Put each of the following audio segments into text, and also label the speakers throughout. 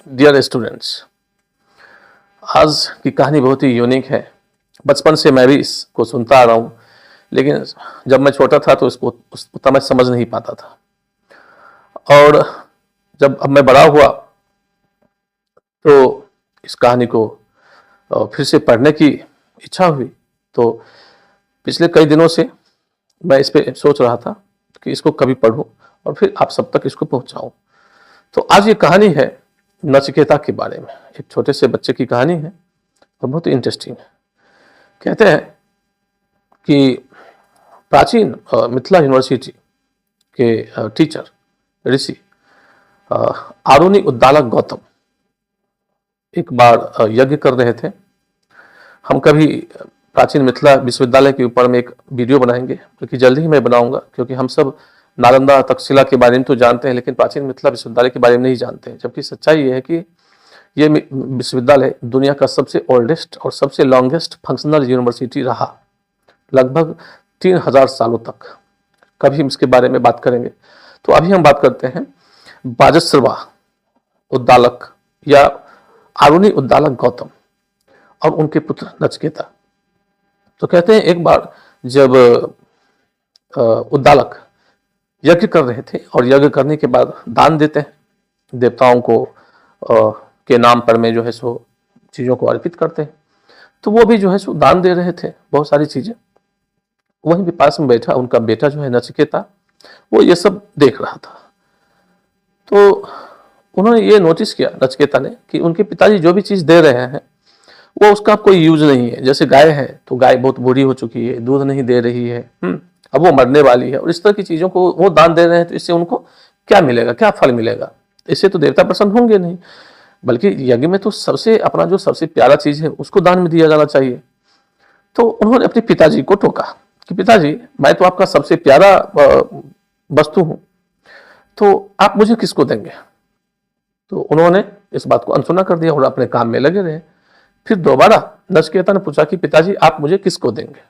Speaker 1: Dear students, आज की कहानी बहुत ही यूनिक है। बचपन से मैं भी इसको सुनता आ रहा हूँ, लेकिन जब मैं छोटा था तो इसको उतना मैं समझ नहीं पाता था। और जब अब मैं बड़ा हुआ तो इस कहानी को फिर से पढ़ने की इच्छा हुई। तो पिछले कई दिनों से मैं इस पे सोच रहा था कि इसको कभी पढूं और फिर आप सब तक इसको पहुंचाऊं। तो आज ये कहानी है नचिकेता के बारे में। एक छोटे से बच्चे की कहानी है और बहुत ही इंटरेस्टिंग है। कहते हैं कि प्राचीन मिथिला यूनिवर्सिटी के टीचर ऋषि आरुणि उद्दालक गौतम एक बार यज्ञ कर रहे थे। हम कभी प्राचीन मिथिला विश्वविद्यालय के ऊपर में एक वीडियो बनाएंगे, क्योंकि जल्दी ही मैं बनाऊंगा, क्योंकि हम सब नालंदा तक्षशिला के बारे में तो जानते हैं, लेकिन प्राचीन मिथिला विश्वविद्यालय के बारे में नहीं जानते हैं। जबकि सच्चाई ये है कि ये विश्वविद्यालय दुनिया का सबसे ओल्डेस्ट और सबसे लॉन्गेस्ट फंक्शनल यूनिवर्सिटी रहा, लगभग 3000 सालों तक। कभी हम इसके बारे में बात करेंगे। तो अभी हम बात करते हैं बाजस्रवा उद्दालक या आरुणि उद्दालक गौतम और उनके पुत्र नचिकेता। तो कहते हैं एक बार जब उद्दालक यज्ञ कर रहे थे और यज्ञ करने के बाद दान देते हैं देवताओं को के नाम पर में जो है सो चीज़ों को अर्पित करते हैं। तो वो भी जो है सो दान दे रहे थे बहुत सारी चीज़ें। वहीं भी पास में बैठा उनका बेटा जो है नचिकेता, वो ये सब देख रहा था। तो उन्होंने ये नोटिस किया नचिकेता ने कि उनके पिताजी जो भी चीज़ दे रहे हैं वो उसका कोई यूज नहीं है। जैसे गाय है तो गाय बहुत बूढ़ी हो चुकी है, दूध नहीं दे रही है, अब वो मरने वाली है, और इस तरह की चीज़ों को वो दान दे रहे हैं। तो इससे उनको क्या मिलेगा, क्या फल मिलेगा? इससे तो देवता प्रसन्न होंगे नहीं, बल्कि यज्ञ में तो सबसे अपना जो सबसे प्यारा चीज़ है उसको दान में दिया जाना चाहिए। तो उन्होंने अपने पिताजी को टोका कि पिताजी, मैं तो आपका सबसे प्यारा वस्तु हूँ, तो आप मुझे किसको देंगे? तो उन्होंने इस बात को अनसुना कर दिया और अपने काम में लगे रहे। फिर दोबारा नचिकेता ने पूछा कि पिताजी, आप मुझे किसको देंगे?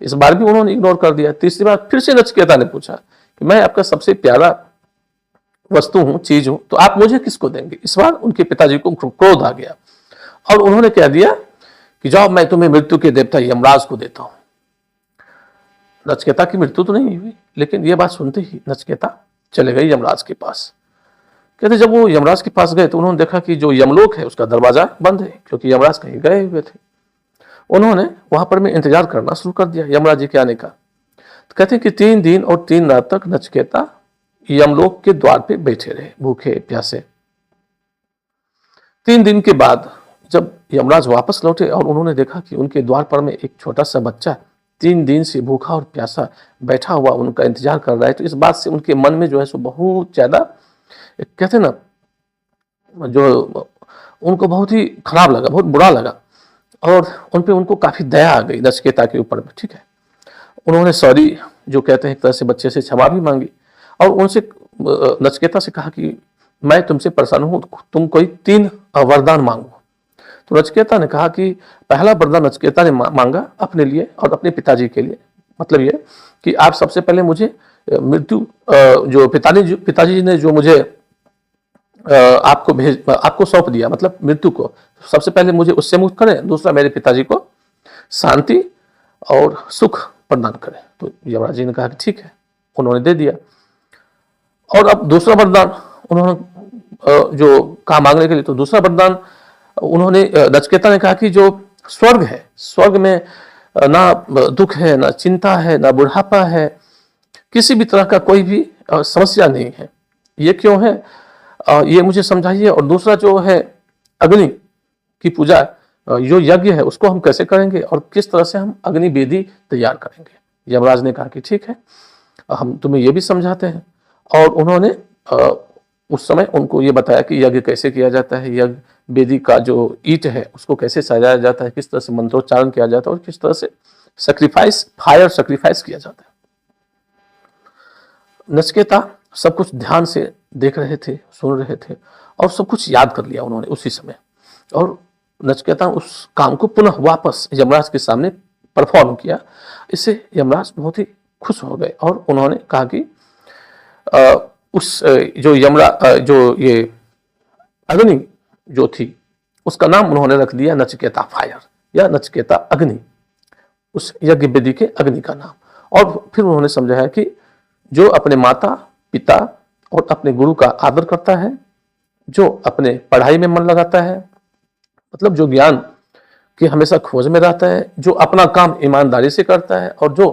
Speaker 1: इस बार भी उन्होंने इग्नोर कर दिया। तीसरी बार फिर से नचिकेता ने पूछा कि मैं आपका सबसे प्यारा वस्तु हूं, चीज हूं, तो आप मुझे किसको देंगे? इस बार उनके पिताजी को क्रोध आ गया और उन्होंने कह दिया कि जाओ, मैं तुम्हें मृत्यु के देवता यमराज को देता हूं। नचिकेता की मृत्यु तो नहीं हुई, लेकिन यह बात सुनते ही नचिकेता चले गए यमराज के पास। कहते जब वो यमराज के पास गए तो उन्होंने देखा कि जो यमलोक है उसका दरवाजा बंद है, क्योंकि यमराज कहीं गए हुए थे। उन्होंने वहां पर में इंतजार करना शुरू कर दिया यमराज जी के आने का। तो कहते हैं कि 3 दिन और 3 रात तक नचिकेता यमलोक के द्वार पे बैठे रहे, भूखे प्यासे। 3 दिन के बाद जब यमराज वापस लौटे और उन्होंने देखा कि उनके द्वार पर में एक छोटा सा बच्चा 3 दिन से भूखा और प्यासा बैठा हुआ उनका इंतजार कर रहा है, तो इस बात से उनके मन में जो है सो बहुत ज्यादा, कहते ना, जो उनको बहुत ही खराब लगा, बहुत बुरा लगा, और उन पे उनको काफी दया आ गई नचिकेता के ऊपर में। ठीक है, उन्होंने सॉरी, जो कहते हैं एक तरह से बच्चे से क्षमा भी मांगी और उनसे नचिकेता से कहा कि मैं तुमसे परेशान हूं, तुम कोई 3 वरदान मांगो। तो नचिकेता ने कहा कि पहला वरदान नचिकेता ने मांगा अपने लिए और अपने पिताजी के लिए। मतलब ये कि आप सबसे पहले मुझे मृत्यु, जो पिताजी ने जो मुझे आपको सौंप दिया, मतलब मृत्यु को, सबसे पहले मुझे उससे मुक्त करें। दूसरा, मेरे पिताजी को शांति और सुख प्रदान करें। तो यमराज जी ने कहा कि ठीक है, उन्होंने दे दिया। और अब दूसरा वरदान उन्होंने जो कहा मांगने के लिए, तो दूसरा वरदान उन्होंने, नचिकेता ने कहा कि जो स्वर्ग है, स्वर्ग में ना दुख है, ना चिंता है, ना बुढ़ापा है, किसी भी तरह का कोई भी समस्या नहीं है। ये क्यों है, ये मुझे समझाइए। और दूसरा जो है अग्नि की पूजा, जो यज्ञ है उसको हम कैसे करेंगे और किस तरह से हम अग्नि वेदी तैयार करेंगे? यमराज ने कहा कि ठीक है, हम तुम्हें ये भी समझाते हैं। और उन्होंने उस समय उनको ये बताया कि यज्ञ कैसे किया जाता है, यज्ञ वेदी का जो ईंट है उसको कैसे सजाया जाता है, किस तरह से मंत्रोच्चारण किया जाता है और किस तरह से फायर सैक्रिफाइस किया जाता है। नचिकेता सब कुछ ध्यान से देख रहे थे, सुन रहे थे और सब कुछ याद कर लिया उन्होंने उसी समय। और नचिकेता उस काम को पुनः वापस यमराज के सामने परफॉर्म किया। इससे यमराज बहुत ही खुश हो गए और उन्होंने कहा कि जो ये अग्नि जो थी उसका नाम उन्होंने रख दिया नचिकेता फायर या नचिकेता अग्नि, उस यज्ञ वेदी के अग्नि का नाम। और फिर उन्होंने समझाया कि जो अपने माता पिता और अपने गुरु का आदर करता है, जो अपने पढ़ाई में मन लगाता है, मतलब जो ज्ञान की हमेशा खोज में रहता है, जो अपना काम ईमानदारी से करता है और जो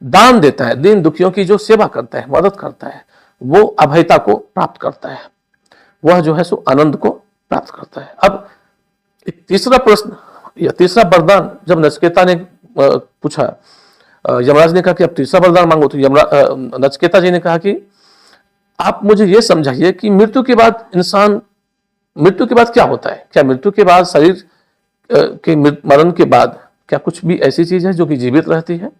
Speaker 1: दान देता है, दीन दुखियों की जो सेवा करता है, मदद करता है, वो अभयता को प्राप्त करता है, वह जो है सो आनंद को प्राप्त करता है। अब एक तीसरा प्रश्न या तीसरा वरदान जब नचिकेता ने पूछा, यमराज ने कहा कि अब तीसरा वरदान मांगो, तो नचिकेता जी ने कहा कि आप मुझे ये समझाइए कि मृत्यु के बाद इंसान, मृत्यु के बाद क्या होता है? क्या मृत्यु के बाद शरीर के मरण के बाद क्या कुछ भी ऐसी चीज है जो कि जीवित रहती है,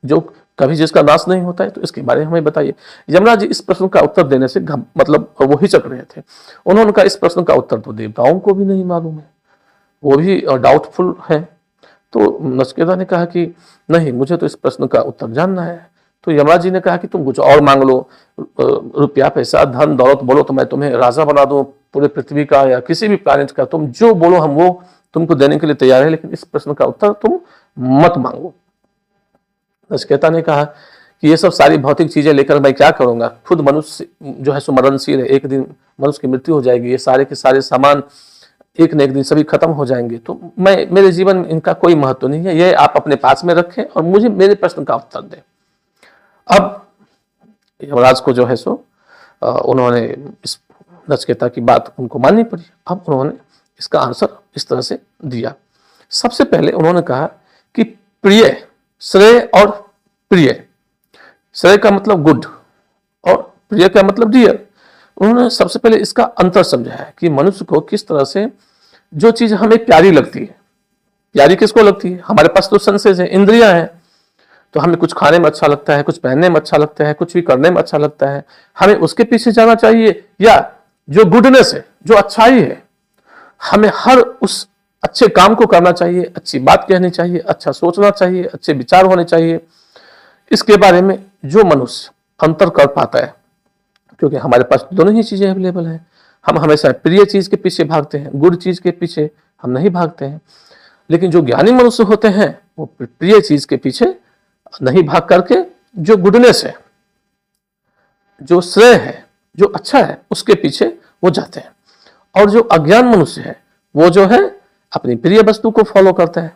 Speaker 1: जो कभी जिसका नाश नहीं होता है? तो इसके बारे में हमें बताइए। यमराज जी इस प्रश्न का उत्तर देने से मतलब वो हिचक रहे थे। उन्होंने कहा इस प्रश्न का उत्तर तो देवताओं को भी नहीं मालूम है, वो भी डाउटफुल है। तो नचिकेता ने कहा कि नहीं, मुझे तो इस प्रश्न का उत्तर जानना है। तो यमराज जी ने कहा कि तुम कुछ और मांग लो, रुपया पैसा धन दौलत बोलो तो मैं तुम्हें राजा बना दूं पूरे पृथ्वी का या किसी भी प्लैनेट का, तुम जो बोलो हम वो तुमको देने के लिए तैयार है, लेकिन इस प्रश्न का उत्तर तुम मत मांगो। नचिकेता ने कहा कि ये सब सारी भौतिक चीजें लेकर मैं क्या करूंगा, खुद मनुष्य जो है सो मरणशील है, एक दिन मनुष्य की मृत्यु हो जाएगी, ये सारे के सारे सामान एक न एक दिन सभी खत्म हो जाएंगे, तो मेरे जीवन में इनका कोई महत्व नहीं है, ये आप अपने पास में रखें और मुझे मेरे प्रश्न का उत्तर दें। अब यमराज को जो है सो उन्होंने इस नचिकेता की बात उनको माननी पड़ी। अब उन्होंने इसका आंसर इस तरह से दिया। सबसे पहले उन्होंने कहा कि प्रिय, श्रेय और प्रिय, श्रेय का मतलब गुड और प्रिय का मतलब डियर। उन्होंने सबसे पहले इसका अंतर समझाया कि मनुष्य को किस तरह से जो चीज हमें प्यारी लगती है, प्यारी किसको लगती है? हमारे पास तो सेंसेस है, इंद्रियां हैं, तो हमें कुछ खाने में अच्छा लगता है, कुछ पहनने में अच्छा लगता है, कुछ भी करने में अच्छा लगता है, हमें उसके पीछे जाना चाहिए, या जो गुडनेस है, जो अच्छाई है, हमें हर उस अच्छे काम को करना चाहिए, अच्छी बात कहनी चाहिए, अच्छा सोचना चाहिए, अच्छे विचार होने चाहिए। इसके बारे में जो मनुष्य अंतर कर पाता है, क्योंकि हमारे पास दोनों ही चीजें अवेलेबल हैं, हम हमेशा प्रिय चीज के पीछे भागते हैं, गुड चीज के पीछे हम नहीं भागते हैं। लेकिन जो ज्ञानी मनुष्य होते हैं वो प्रिय चीज के पीछे नहीं भाग करके जो गुडनेस है, जो श्रेय है, जो अच्छा है, उसके पीछे वो जाते हैं। और जो अज्ञान मनुष्य है वो जो है अपनी प्रिय वस्तु को फॉलो करता है,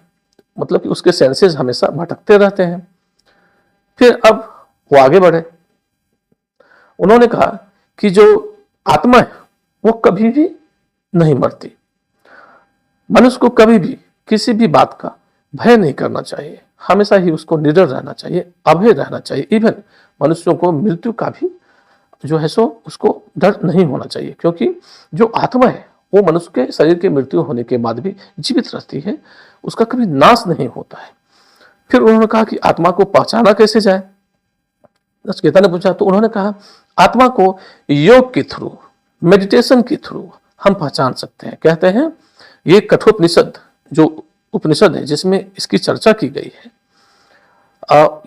Speaker 1: मतलब कि उसके सेंसेस हमेशा भटकते रहते हैं। फिर अब वो आगे बढ़े, उन्होंने कहा कि जो आत्मा है वो कभी भी नहीं मरती, मनुष्य को कभी भी किसी भी बात का भय नहीं करना चाहिए, हमेशा ही उसको निडर रहना चाहिए, अभय रहना चाहिए। इवन मनुष्यों को मृत्यु का भी जो है सो उसको डर नहीं होना चाहिए, क्योंकि जो आत्मा है वो मनुष्य के शरीर की मृत्यु होने के बाद भी जीवित रहती है, उसका कभी नाश नहीं होता है। फिर उन्होंने कहा कि आत्मा को पहचाना कैसे जाए? नचिकेता ने पूछा, तो उन्होंने कहा आत्मा को योग के थ्रू, मेडिटेशन के थ्रू हम पहचान सकते हैं। कहते हैं ये कठोपनिषद जो उपनिषद है जिसमें इसकी चर्चा की गई है,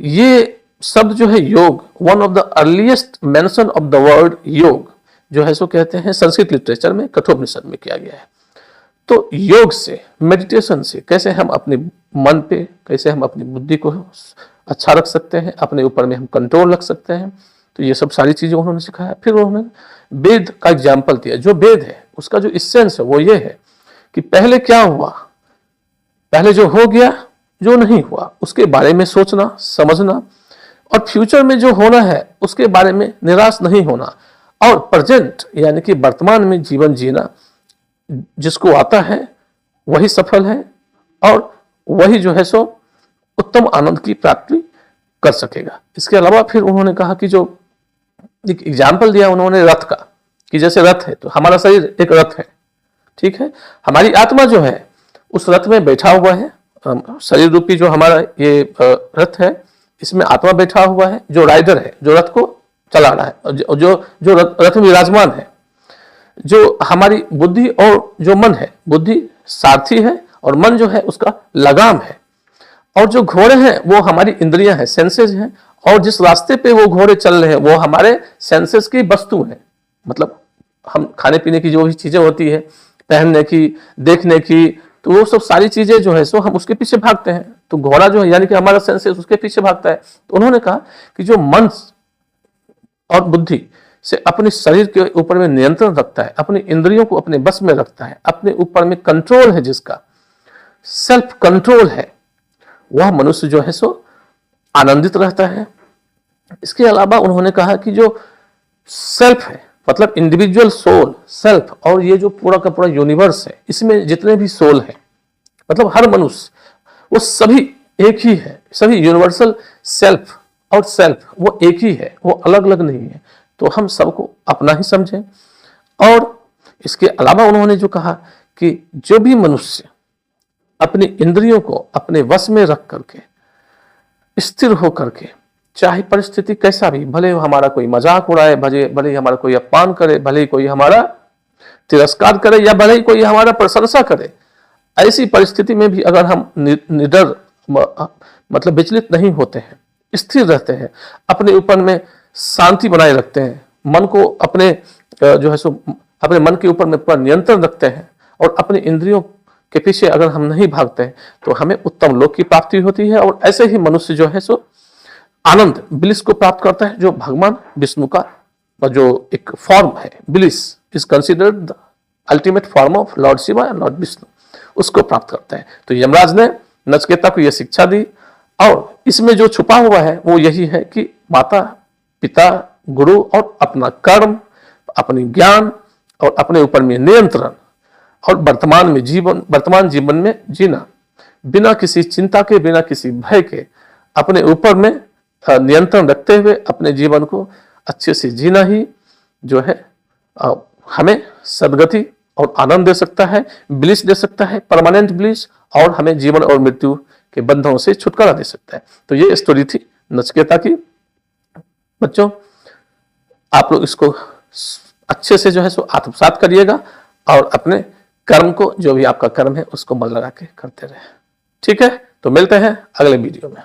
Speaker 1: ये शब्द जो है योग, one of the earliest mention of the word योग जो है सो कहते हैं संस्कृत लिटरेचर में कठोपनिषद में किया गया है। तो योग से, मेडिटेशन से कैसे हम अपने मन पे, कैसे हम अपनी बुद्धि को अच्छा रख सकते हैं, अपने ऊपर में हम कंट्रोल रख सकते हैं, तो ये सब सारी चीजें उन्होंने सिखाया। फिर उन्होंने वेद का एग्जाम्पल दिया। जो वेद है उसका जो इसेंस है वो ये है कि पहले क्या हुआ, पहले जो हो गया, जो नहीं हुआ उसके बारे में सोचना, समझना, और फ्यूचर में जो होना है उसके बारे में निराश नहीं होना, और प्रेजेंट यानी कि वर्तमान में जीवन जीना। जिसको आता है वही सफल है और वही जो है सो उत्तम आनंद की प्राप्ति कर सकेगा। इसके अलावा फिर उन्होंने कहा कि जो एक एग्जाम्पल दिया उन्होंने रथ का, कि जैसे रथ है तो हमारा शरीर एक रथ है, ठीक है, हमारी आत्मा जो है उस रथ में बैठा हुआ है, शरीर रूपी जो हमारा ये रथ है इसमें आत्मा बैठा हुआ है, जो राइडर है, जो रथ को चला रहा है, जो रथ में विराजमान है। जो हमारी बुद्धि और जो मन है, बुद्धि सारथी है और मन जो है उसका लगाम है, और जो घोड़े हैं वो हमारी इंद्रियां हैं, सेंसेस हैं, और जिस रास्ते पे वो घोड़े चल रहे हैं वो हमारे सेंसेस की वस्तु है। मतलब हम खाने पीने की जो भी चीजें होती है, पहनने की, देखने की, तो वो सब सारी चीजें जो है सो हम उसके पीछे भागते हैं। तो घोड़ा जो है यानी कि हमारा सेंसेस उसके पीछे भागता है। तो उन्होंने कहा कि जो मन और बुद्धि से अपने शरीर के ऊपर में नियंत्रण रखता है, अपनी इंद्रियों को अपने बस में रखता है, अपने ऊपर में कंट्रोल है, जिसका सेल्फ कंट्रोल है, वह मनुष्य जो है सो आनंदित रहता है। इसके अलावा उन्होंने कहा कि जो सेल्फ है, मतलब इंडिविजुअल सोल, सेल्फ, और ये जो पूरा का पूरा यूनिवर्स है, इसमें जितने भी सोल है, मतलब हर मनुष्य, वो सभी एक ही है। सभी यूनिवर्सल सेल्फ और सेल्फ वो एक ही है, वो अलग अलग नहीं है। तो हम सबको अपना ही समझें। और इसके अलावा उन्होंने जो कहा कि जो भी मनुष्य अपनी इंद्रियों को अपने वश में रख करके स्थिर होकर के, चाहे परिस्थिति कैसा भी, भले हमारा कोई मजाक उड़ाए, भले ही हमारा कोई अपमान करे, भले ही कोई हमारा तिरस्कार करे, या भले ही कोई हमारा प्रशंसा करे, ऐसी परिस्थिति में भी अगर हम निडर मतलब विचलित नहीं होते हैं, स्थिर रहते हैं, अपने ऊपर में शांति बनाए रखते हैं, मन को अपने जो है सो अपने मन के ऊपर में पूरा नियंत्रण रखते हैं, और अपने इंद्रियों के पीछे अगर हम नहीं भागते हैं, तो हमें उत्तम लोक की प्राप्ति होती है। और ऐसे ही मनुष्य जो है सो आनंद, ब्लिस को प्राप्त करता है, जो भगवान विष्णु का जो एक फॉर्म है, bliss is considered the ultimate form of Lord Shiva and Lord Vishnu, उसको प्राप्त करता है। तो यमराज ने नचिकेता को यह शिक्षा दी, और इसमें जो छुपा हुआ है वो यही है कि माता पिता गुरु और अपना कर्म, अपनी ज्ञान और अपने ऊपर में नियंत्रण, और वर्तमान जीवन में जीना बिना किसी चिंता के, बिना किसी भय के, अपने ऊपर में नियंत्रण रखते हुए अपने जीवन को अच्छे से जीना ही जो है हमें सदगति और आनंद दे सकता है, ब्लिस दे सकता है, परमानेंट ब्लिस, और हमें जीवन और मृत्यु के बंधनों से छुटकारा दे सकता है। तो ये स्टोरी थी नचिकेता की। बच्चों, आप लोग इसको अच्छे से जो है सो आत्मसात करिएगा, और अपने कर्म को, जो भी आपका कर्म है, उसको मन लगा के करते रहे। ठीक है, तो मिलते हैं अगले वीडियो में।